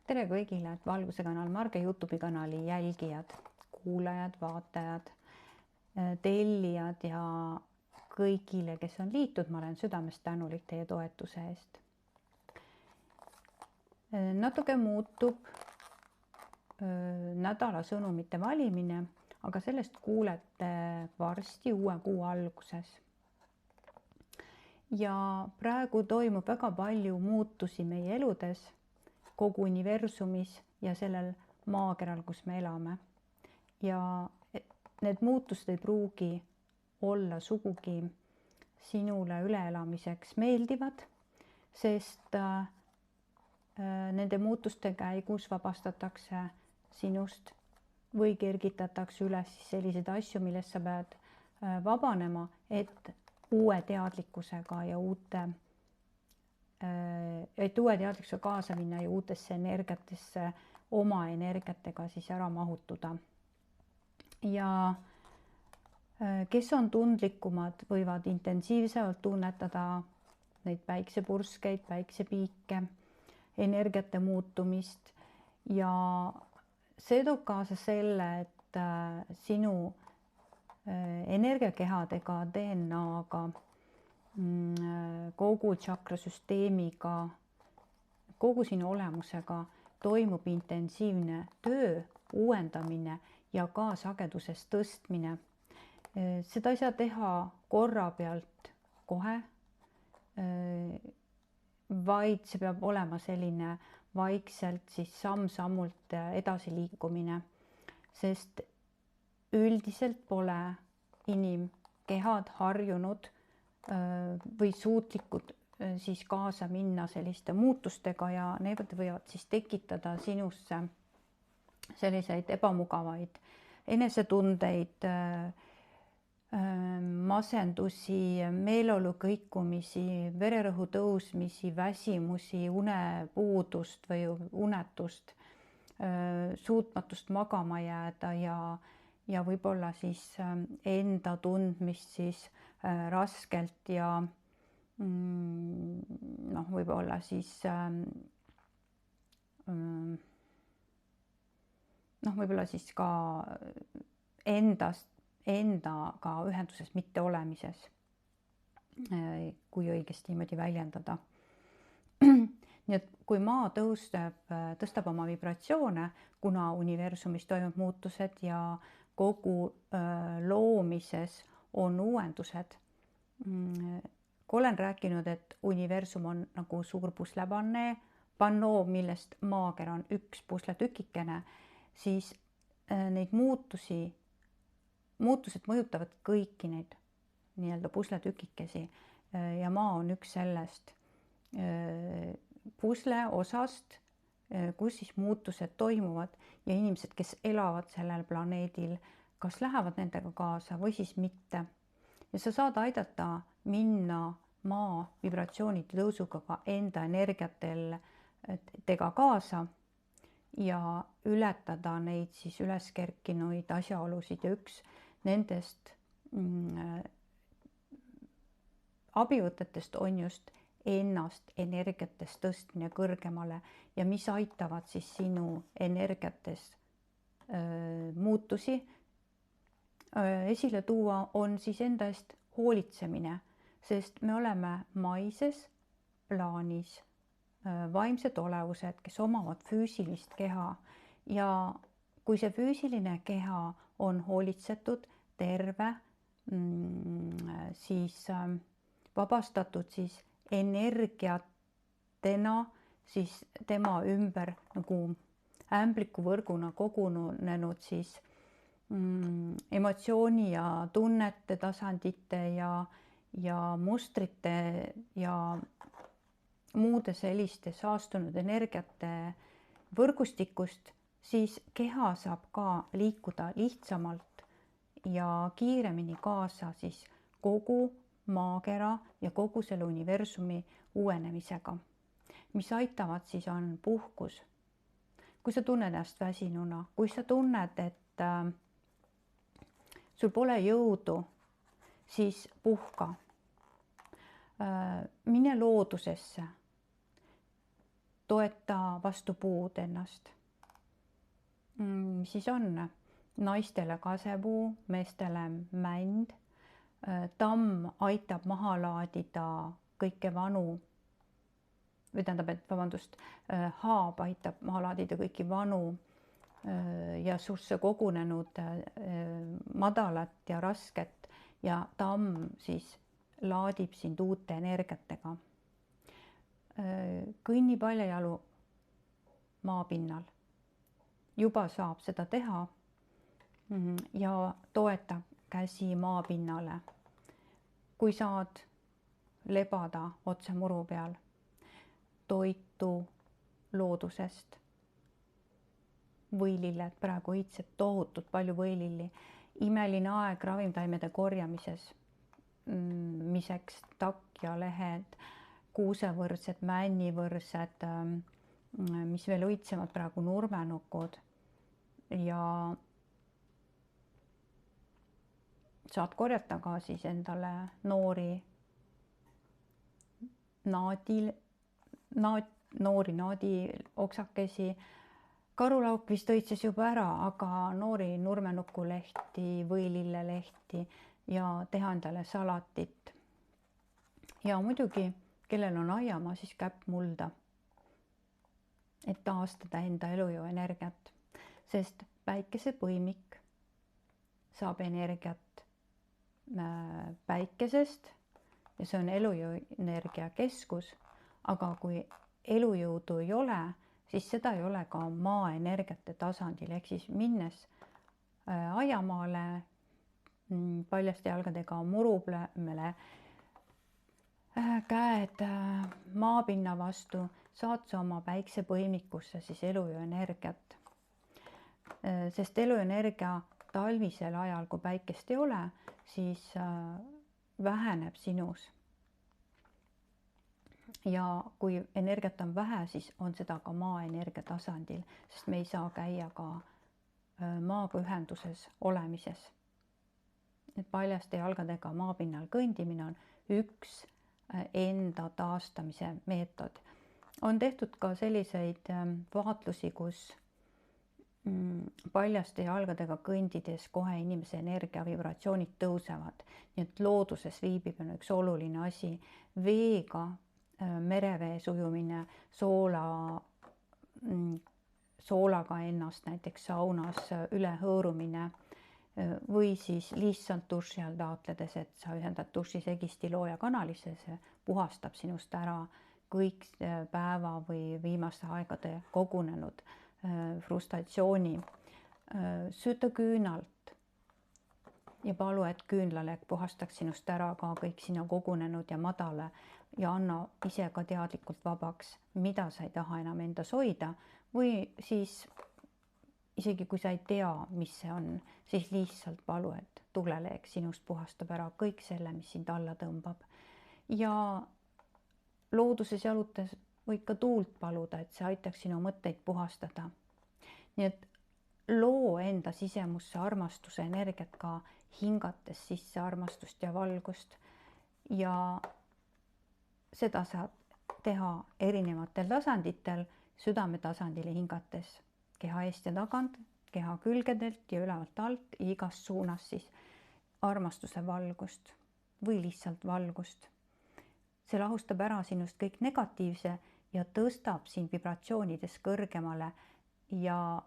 tere kõigile, et Valguse kanal Marge Youtube'i kanali jälgijad, kuulajad, vaatajad, tellijad ja kõigile, kes on liitud, ma olen südamest tänulik teie toetuse eest. Natuke muutub nädala sõnumite valimine, aga sellest kuulete varsti uue kuu alguses. Ja praegu toimub väga palju muutusi meie eludes, kogu universumis ja sellel maakeral, kus me elame. Ja need muutused ei pruugi olla sugugi sinule üleelamiseks meeldivad, sest nende muutuste käigus vabastatakse sinust või kergitatakse üles selliseid asju, millest sa pead vabanema, et uue teadlikkusega ja uue teadlikkusega kaasa minna ja uutesse energiatesse oma energiatega siis ära mahutuda. Ja kes on tundlikumad, võivad intensiivsemalt tunnetada neid päiksepurskeid, päiksepiike, energiate muutumist ja see toob kaasa selle, et sinu energiakehadega, DNA-ga, kogu tšakrasüsteemiga, kogu sinu olemusega toimub intensiivne töö, uuendamine ja ka sageduses tõstmine. Seda ei saa teha korra pealt kohe, vaid see peab olema selline vaikselt siis samm-sammult edasiliikumine, sest üldiselt pole inimkehad harjunud või suutlikud siis kaasa minna selliste muutustega ja need võivad siis tekitada sinusse selliseid ebamugavaid enesetundeid, masendusi, meeleolu kõikumisi, vererõhu tõusmisi, väsimusi, unepuudust või unetust, suutmatust magama jääda ja võib-olla siis enda tundmist siis raskelt ja võib-olla siis võib-olla siis ka endaga ühenduses mitte olemises, kui õigesti niimoodi väljendada. Nii et kui maa tõstab oma vibratsioone, kuna universumis toimub muutused ja kogu loomises on uuendused. Olen rääkinud, et universum on nagu suur puslepannoo, millest maakera on üks pusletükikene, siis neid muutused mõjutavad kõiki neid nii-öelda pusletükikesi ja maa on üks sellest pusle osast, kus siis muutused toimuvad ja inimesed, kes elavad sellel planeedil, kas lähevad nendega kaasa või siis mitte. Ja sa saad aidata minna maa vibratsioonide tõusuga ka enda energiatega kaasa ja ületada neid siis üles kerkinuid asjaolusid ja üks nendest abivõtetest on just ennast energiates tõstmine kõrgemale ja mis aitavad siis sinu energiates muutusi esile tuua, on siis enda eest hoolitsemine, sest me oleme maises plaanis vaimsed olevused, kes omavad füüsilist keha ja kui see füüsiline keha on hoolitsetud, terve, siis vabastatud siis energiatena, siis tema ümber nagu ämblikuvõrguna kogunenud siis emotsiooni ja tunnete tasandite ja mustrite ja muude selliste saastunud energiate võrgustikust, siis keha saab ka liikuda lihtsamalt ja kiiremini kaasa siis kogu maakera ja kogu selle universumi uuenemisega, mis aitavad siis on puhkus. Kui sa tunned ennast väsinuna, kui sa tunned, et sul pole jõudu, siis puhka. Mine loodusesse. toeta vastu puud ennast. Siis on naistele kasepuu, meestele mänd. Tamm aitab maha laadida kõike vanu, või tähendab, et vabandust, haab aitab maha laadida kõiki vanu ja susse kogunenud madalat ja rasket ja tamm siis laadib sind uute energiatega. Kõnni paljajalu maapinnal. Juba saab seda teha ja toeta käsi maapinnale. Kui saad lebada otse muru peal, toitu loodusest. Võililled, praegu õitseb tohutult palju võililli. Imeline aeg ravimtaimede korjamises. Miseks takk ja lehed, kuusevõrsed, männivõrsed, mis veel õitsevad praegu nurmenukud ja saad korjata ka siis endale noori naadioksakesi. Karulauk vist õitses juba ära, aga noori nurmenukulehti, võilillelehti ja teha endale salatit. Ja muidugi, kellel on aiamaa, siis käppmulda, et taastada enda elujõu energiat, sest päikesepõimik saab energiat päikesest ja see on elujõu energia keskus, aga kui elujõudu ei ole, siis seda ei ole ka maaenergiate tasandil, ehk siis minnes aiamaale paljaste jalgadega murumele, käed maapinna vastu, saad sa oma päiksepõimikusse siis elujõu energiat. Sest elujõuenergia talvisel ajal, kui päikest ei ole, siis väheneb sinus. Ja kui energiat on vähe, siis on seda ka maaenergia tasandil, sest me ei saa käia ka maaga ühenduses olemises. Et paljaste jalgadega maapinnal kõndimine on üks enda taastamise meetod. On tehtud ka selliseid vaatlusi, kus paljaste jalgadega kõndides kohe inimese energia vibratsioonid tõusevad. Nii et looduses viibimine on üks oluline asi. Veega, merevee sujumine, soolaga ennast näiteks saunas üle hõõrumine või siis lihtsalt duši all taotledes, et sa ühendad dušisegisti looja kanalisse, see puhastab sinust ära kõik päeva või viimaste aegade kogunenud frustratsiooni. Süta küünalt ja palu, et küünlalek puhastaks sinust ära ka kõik sinna kogunenud ja madale ja anna ise ka teadlikult vabaks, mida sa ei taha enam endas hoida või siis isegi kui sa ei tea, mis see on, siis lihtsalt palu, et tuleleek sinust puhastab ära kõik selle, mis sind alla tõmbab. Ja looduses jalutades võid ka tuult paluda, et see aitaks sinu mõtteid puhastada. Nii et loo enda sisemusse armastuse energiat ka hingates sisse armastust ja valgust. Ja seda saab teha erinevatel tasanditel, südame tasandile hingates, keha eest ja tagant, keha külgedelt ja ülevalt alt, igast suunas siis armastuse valgust või lihtsalt valgust. See lahustab ära sinust kõik negatiivse ja tõstab sind vibratsioonides kõrgemale ja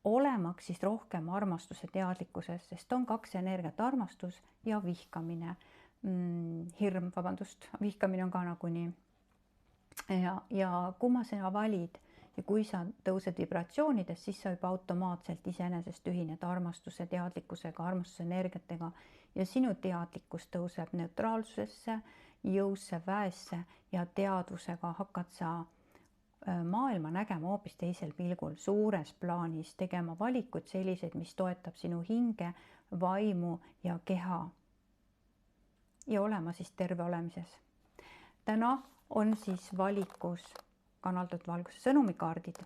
olemaks siis rohkem armastuse teadlikkuses, sest on kaks energiat, armastus ja vihkamine. Vihkamine on ka nagunii. Ja kumma sa valid ja kui sa tõused vibratsioonides, siis sa juba automaatselt iseenesest ühined armastuse teadlikkusega, armastuse energiatega ja sinu teadlikkus tõuseb neutraalsusesse, jõusse, väesse ja teadvusega hakkad sa maailma nägema hoopis teisel pilgul, suures plaanis, tegema valikuid selliseid, mis toetab sinu hinge, vaimu ja keha. Ja olema siis terve olemises. Täna on siis valikus kanaldatud valguse sõnumikaardid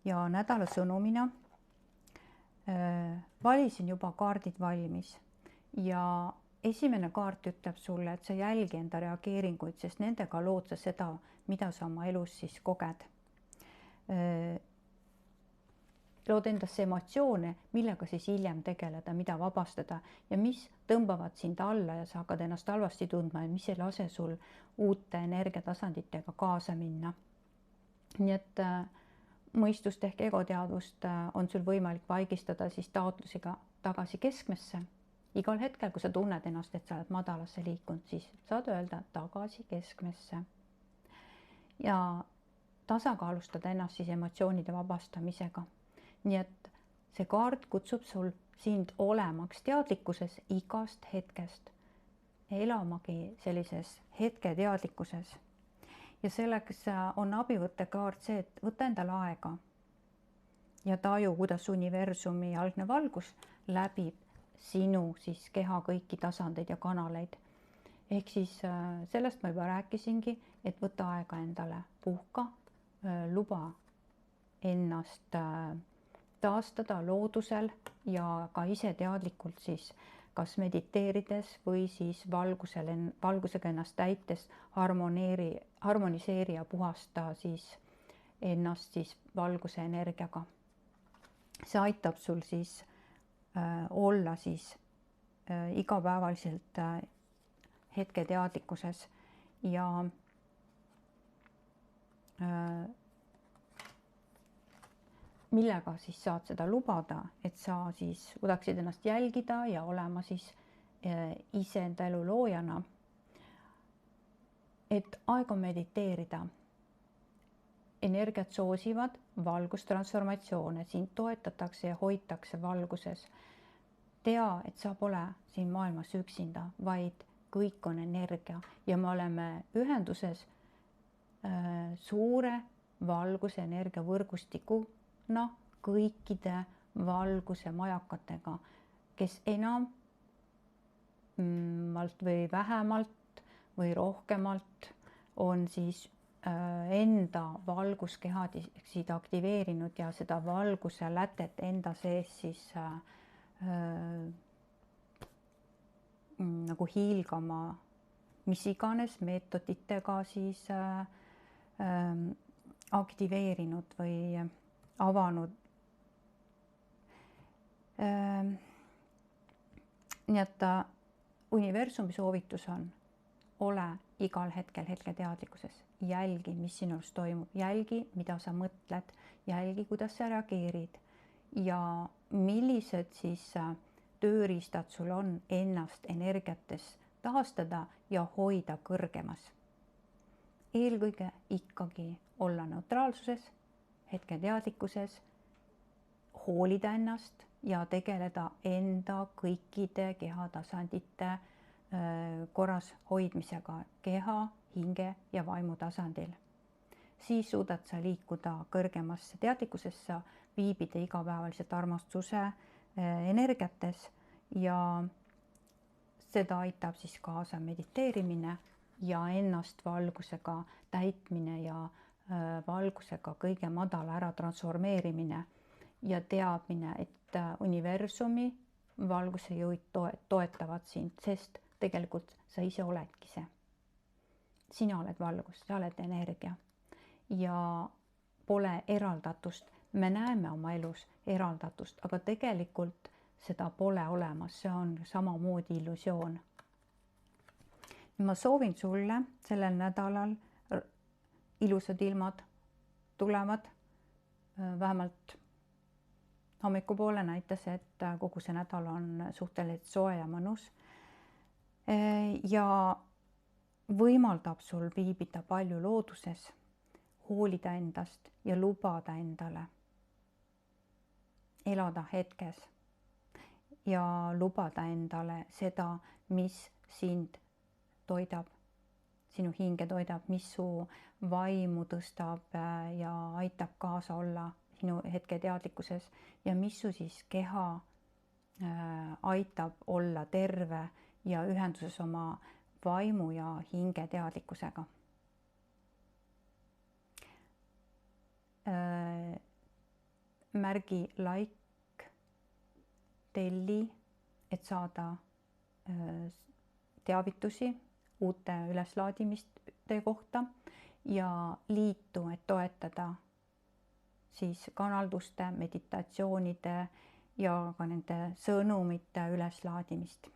ja nädala sõnumina valisin juba kaardid valmis ja esimene kaart ütleb sulle, et sa jälgi enda reageeringuid, sest nendega lood sa seda, mida sa oma elus siis koged. lood endasse emotsioone, millega siis hiljem tegeleda, mida vabastada ja mis tõmbavad sind alla ja sa hakkad ennast halvasti tundma ja mis ei lase sul uute energiatasanditega kaasa minna. Nii et mõistust ehk egoteadvust on sul võimalik vaigistada siis taotlusega tagasi keskmesse. Igal hetkel, kui sa tunned ennast, et sa oled madalasse liikunud, siis saad öelda tagasi keskmesse. Ja tasakaalustada ennast siis emotsioonide vabastamisega. Nii et see kaart kutsub sind olemaks teadlikkuses igast hetkest, elamagi sellises hetketeadlikkuses. Ja selleks on abivõttekaart see, et võta endale aega ja taju, kuidas universumi algne valgus läbib sinu siis keha kõiki tasandeid ja kanaleid. Ehk siis sellest ma juba rääkisingi, et võta aega endale, puhka, luba ennast taastada loodusel ja ka ise teadlikult siis kas mediteerides või siis valgusega ennast täites harmoniseeri ja puhasta siis ennast siis valguse energiaga. See aitab sul siis olla siis igapäevaliselt hetketeadlikkuses ja millega siis saad seda lubada, et sa siis suudaksid ennast jälgida ja olema siis iseenda elu loojana. Et aeg on mediteerida. Energiat soosivad valgustransformatsioone, sind toetatakse ja hoitakse valguses. Tea, et sa pole siin maailmas üksinda, vaid kõik on energia ja me oleme ühenduses suure valguse energia võrgustikuna kõikide valguse majakatega, kes enamalt või vähemalt või rohkemalt on siis enda valguskehasid aktiveerinud ja seda valguse lätet enda sees siis nagu hiilgama mis iganes meetoditega siis aktiveerinud või avanud. Nii et universumi soovitus on ole igal hetkel hetketeadlikkuses, jälgi, mis sinust toimub, jälgi, mida sa mõtled, jälgi, kuidas sa reageerid ja millised siis tööriistad sul on ennast energiates taastada ja hoida kõrgemas. Eelkõige ikkagi olla neutraalsuses, hetketeadlikkuses, hoolida ennast ja tegeleda enda kõikide kehatasandite korras hoidmisega keha, hinge ja vaimu tasandil. Siis suudad sa liikuda kõrgemasse teadlikkusesse, viibida igapäevaliselt armastuse energiates ja seda aitab siis kaasa mediteerimine ja ennast valgusega täitmine ja valgusega kõige madala ära transformeerimine ja teadmine, et universumi valguse jõud toetavad sind, sest tegelikult sa ise oledki see. Sina oled valgus, sa oled energia ja pole eraldatust. Me näeme oma elus eraldatust, aga tegelikult seda pole olemas, see on samamoodi illusioon. Ma soovin sulle sellel nädalal ilusad ilmad tulevad, vähemalt hommikupoole näitas, et kogu see nädal on suhteliselt soe ja mõnus ja võimaldab sul viibida palju looduses, hoolida endast ja lubada endale elada hetkes ja lubada endale seda, mis sind toidab, sinu hinge toidab, mis su vaimu tõstab ja aitab kaasa olla sinu hetketeadlikkuses ja mis su siis keha aitab olla terve ja ühenduses oma vaimu ja hinge teadlikkusega. Märgi like, telli, et saada teavitusi uute üleslaadimiste kohta ja liitu, et toetada siis kanalduste, meditatsioonide ja ka nende sõnumite üleslaadimist.